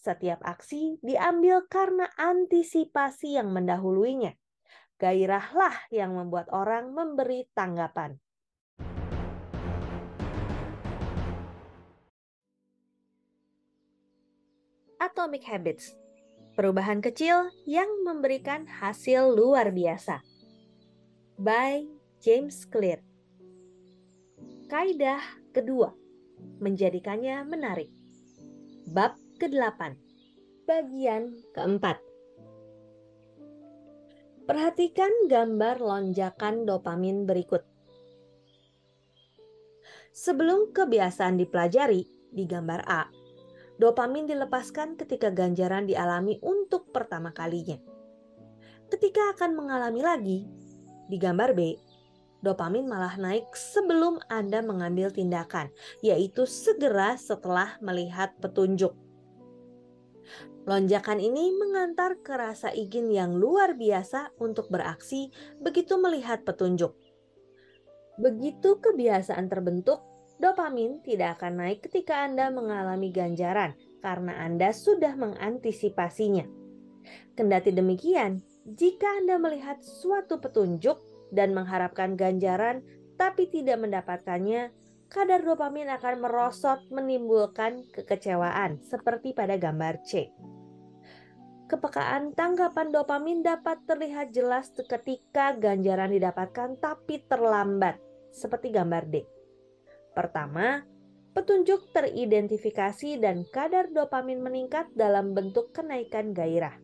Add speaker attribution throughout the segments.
Speaker 1: Setiap aksi diambil karena antisipasi yang mendahuluinya. Gairahlah yang membuat orang memberi tanggapan. Atomic Habits, perubahan kecil yang memberikan hasil luar biasa. By James Clear. Kaidah kedua, menjadikannya menarik. Bab ke-8, bagian ke-4. Perhatikan gambar lonjakan dopamin berikut. Sebelum kebiasaan dipelajari, di gambar A, dopamin dilepaskan ketika ganjaran dialami untuk pertama kalinya. Ketika akan mengalami lagi, di gambar B, dopamin malah naik sebelum Anda mengambil tindakan, yaitu segera setelah melihat petunjuk. Lonjakan ini mengantar ke rasa ingin yang luar biasa untuk beraksi begitu melihat petunjuk. Begitu kebiasaan terbentuk, dopamin tidak akan naik ketika Anda mengalami ganjaran karena Anda sudah mengantisipasinya. Kendati demikian, jika Anda melihat suatu petunjuk dan mengharapkan ganjaran tapi tidak mendapatkannya, kadar dopamin akan merosot menimbulkan kekecewaan seperti pada gambar C. Kepekaan tanggapan dopamin dapat terlihat jelas ketika ganjaran didapatkan tapi terlambat, seperti gambar D. Pertama, petunjuk teridentifikasi dan kadar dopamin meningkat dalam bentuk kenaikan gairah.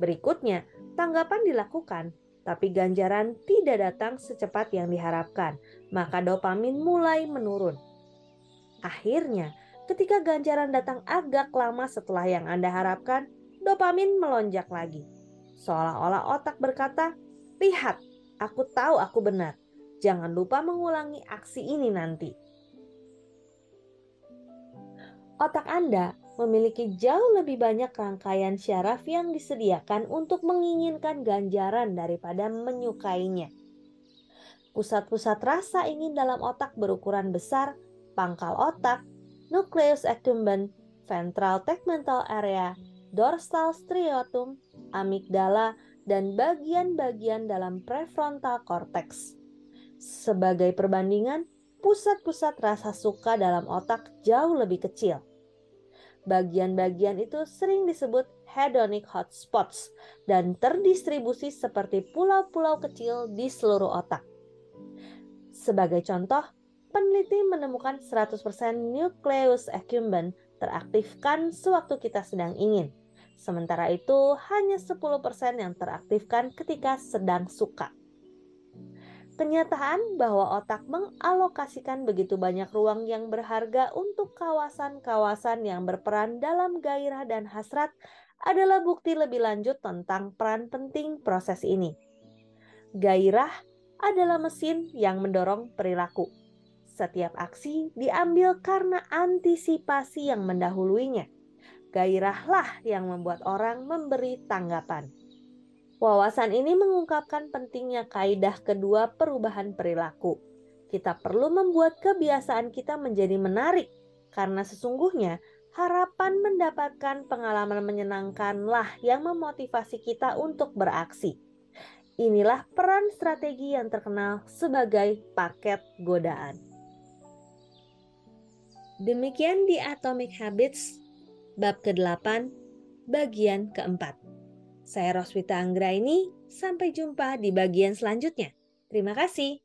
Speaker 1: Berikutnya, tanggapan dilakukan, tapi ganjaran tidak datang secepat yang diharapkan, maka dopamin mulai menurun. Akhirnya, ketika ganjaran datang agak lama setelah yang Anda harapkan, dopamin melonjak lagi. Seolah-olah otak berkata, "Lihat, aku tahu aku benar. Jangan lupa mengulangi aksi ini nanti." Otak Anda memiliki jauh lebih banyak rangkaian syaraf yang disediakan untuk menginginkan ganjaran daripada menyukainya. Pusat-pusat rasa ingin dalam otak berukuran besar, pangkal otak, nucleus accumbens, ventral tegmental area, dorsal striatum, amigdala, dan bagian-bagian dalam prefrontal cortex. Sebagai perbandingan, pusat-pusat rasa suka dalam otak jauh lebih kecil. Bagian-bagian itu sering disebut hedonic hotspots dan terdistribusi seperti pulau-pulau kecil di seluruh otak. Sebagai contoh, peneliti menemukan 100% nucleus accumbens teraktifkan sewaktu kita sedang ingin. Sementara itu, hanya 10% yang teraktifkan ketika sedang suka. Kenyataan bahwa otak mengalokasikan begitu banyak ruang yang berharga untuk kawasan-kawasan yang berperan dalam gairah dan hasrat adalah bukti lebih lanjut tentang peran penting proses ini. Gairah adalah mesin yang mendorong perilaku. Setiap aksi diambil karena antisipasi yang mendahuluinya. Gairahlah yang membuat orang memberi tanggapan. Wawasan ini mengungkapkan pentingnya kaidah kedua perubahan perilaku. Kita perlu membuat kebiasaan kita menjadi menarik, karena sesungguhnya harapan mendapatkan pengalaman menyenangkanlah yang memotivasi kita untuk beraksi. Inilah peran strategi yang terkenal sebagai paket godaan. Demikian di Atomic Habits, bab ke-8, bagian ke-4. Saya Roswita Anggraini, sampai jumpa di bagian selanjutnya. Terima kasih.